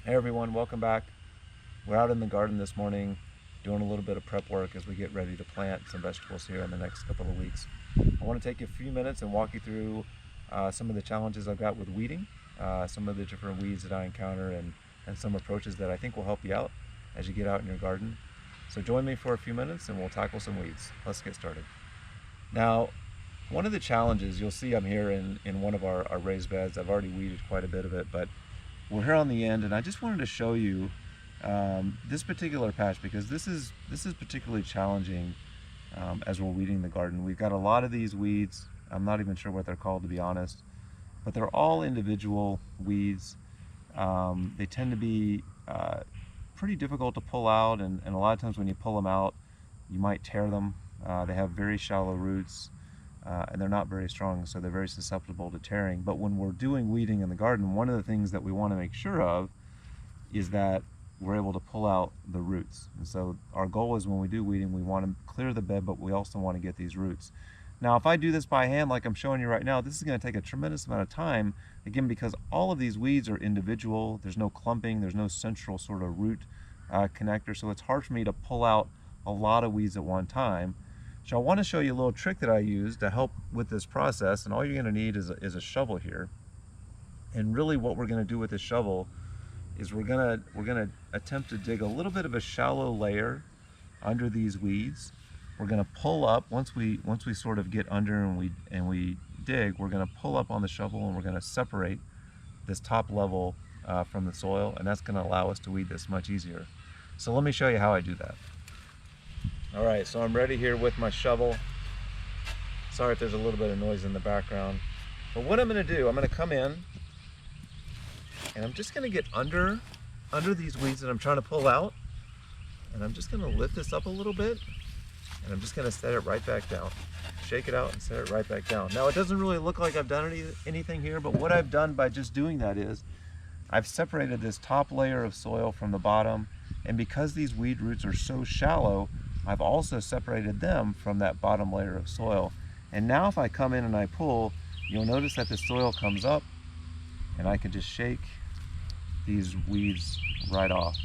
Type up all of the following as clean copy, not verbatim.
Hey everyone, welcome back. We're out in the garden this morning doing a little bit of prep work as we get ready to plant some vegetables here in the next couple of weeks. I want to take you a few minutes and walk you through some of the challenges I've got with weeding, some of the different weeds that I encounter, and some approaches that I think will help you out as you get out in your garden. So join me for a few minutes and we'll tackle some weeds. Let's get started. Now, one of the challenges, you'll see I'm here in one of our raised beds. I've already weeded quite a bit of it, but we're here on the end, and I just wanted to show you this particular patch because this is particularly challenging as we're weeding the garden. We've got a lot of these weeds. I'm not even sure what they're called, to be honest, but they're all individual weeds. They tend to be pretty difficult to pull out, and a lot of times when you pull them out, you might tear them. They have very shallow roots. And they're not very strong, so they're very susceptible to tearing. But when we're doing weeding in the garden, one of the things that we want to make sure of is that we're able to pull out the roots. And so our goal is when we do weeding, we want to clear the bed, but we also want to get these roots. Now, if I do this by hand like I'm showing you right now, this is going to take a tremendous amount of time, again, because all of these weeds are individual. There's no clumping, there's no central sort of root connector, so it's hard for me to pull out a lot of weeds at one time. So I want to show you a little trick that I use to help with this process, and all you're going to need is a shovel here. And really what we're going to do with this shovel is we're going to attempt to dig a little bit of a shallow layer under these weeds. We're going to pull up once we sort of get under and we dig. We're going to pull up on the shovel and we're going to separate this top level from the soil, and that's going to allow us to weed this much easier. So let me show you how I do that. All right, so I'm ready here with my shovel. Sorry if there's a little bit of noise in the background. But what I'm gonna do, I'm gonna come in and I'm just gonna get under these weeds that I'm trying to pull out. And I'm just gonna lift this up a little bit and I'm just gonna set it right back down. Shake it out and set it right back down. Now it doesn't really look like I've done anything here, but what I've done by just doing that is I've separated this top layer of soil from the bottom, and because these weed roots are so shallow, I've also separated them from that bottom layer of soil. And now if I come in and I pull, you'll notice that the soil comes up and I can just shake these weeds right off,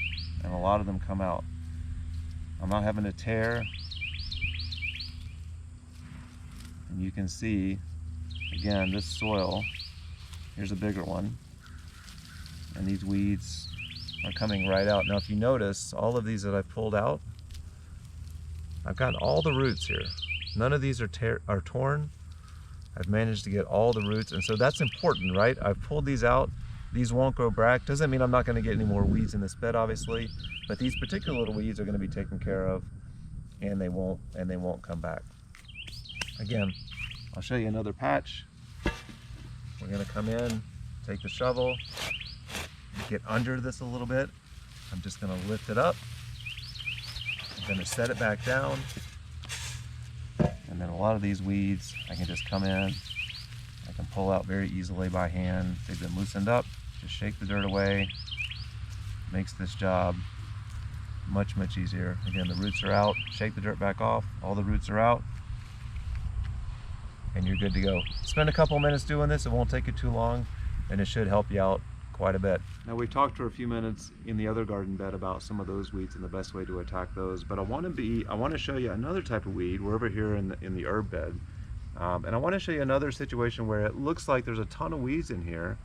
and a lot of them come out. I'm not having to tear. And you can see, again, this soil, here's a bigger one, and these weeds are coming right out. Now if you notice, all of these that I've pulled out, I've got all the roots here. None of these are torn. I've managed to get all the roots, and so that's important, right? I've pulled these out. These won't grow back. Doesn't mean I'm not going to get any more weeds in this bed, obviously, but these particular little weeds are going to be taken care of, and they won't come back. Again, I'll show you another patch. We're going to come in, take the shovel, get under this a little bit. I'm just going to lift it up. I'm going to set it back down, and then a lot of these weeds I can just come in, I can pull out very easily by hand. They've been loosened up. Just shake the dirt away. Makes this job much easier. Again, the roots are out. Shake the dirt back off. All the roots are out, and you're good to go. Spend a couple minutes doing this. It won't take you too long, and it should help you out quite a bit. Now, we talked for a few minutes in the other garden bed about some of those weeds and the best way to attack those, but I want to show you another type of weed. We're over here in the herb bed, and I want to show you another situation where it looks like there's a ton of weeds in here,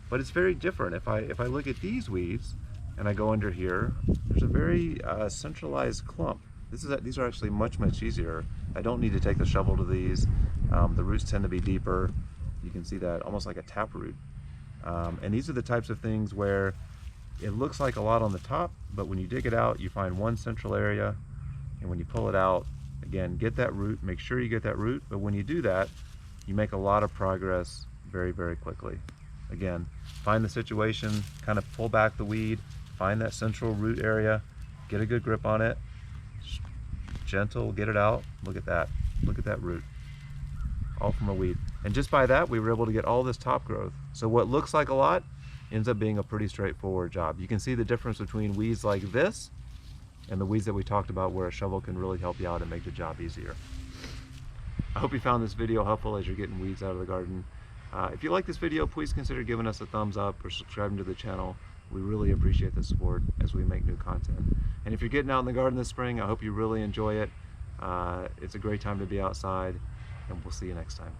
but it's very different. If I look at these weeds and I go under here, there's a very centralized clump. These are actually much easier. I don't need to take the shovel to these. The roots tend to be deeper. You can see that almost like a taproot. And these are the types of things where it looks like a lot on the top, but when you dig it out, you find one central area, and when you pull it out, again, get that root, make sure you get that root, but when you do that, you make a lot of progress very quickly. Again, find the situation, kind of pull back the weed, find that central root area, get a good grip on it, gentle, get it out. Look at that root, all from a weed. And just by that, we were able to get all this top growth. So what looks like a lot ends up being a pretty straightforward job. You can see the difference between weeds like this and the weeds that we talked about, where a shovel can really help you out and make the job easier. I hope you found this video helpful as you're getting weeds out of the garden. If you like this video, please consider giving us a thumbs up or subscribing to the channel. We really appreciate the support as we make new content. And if you're getting out in the garden this spring, I hope you really enjoy it. It's a great time to be outside, and we'll see you next time.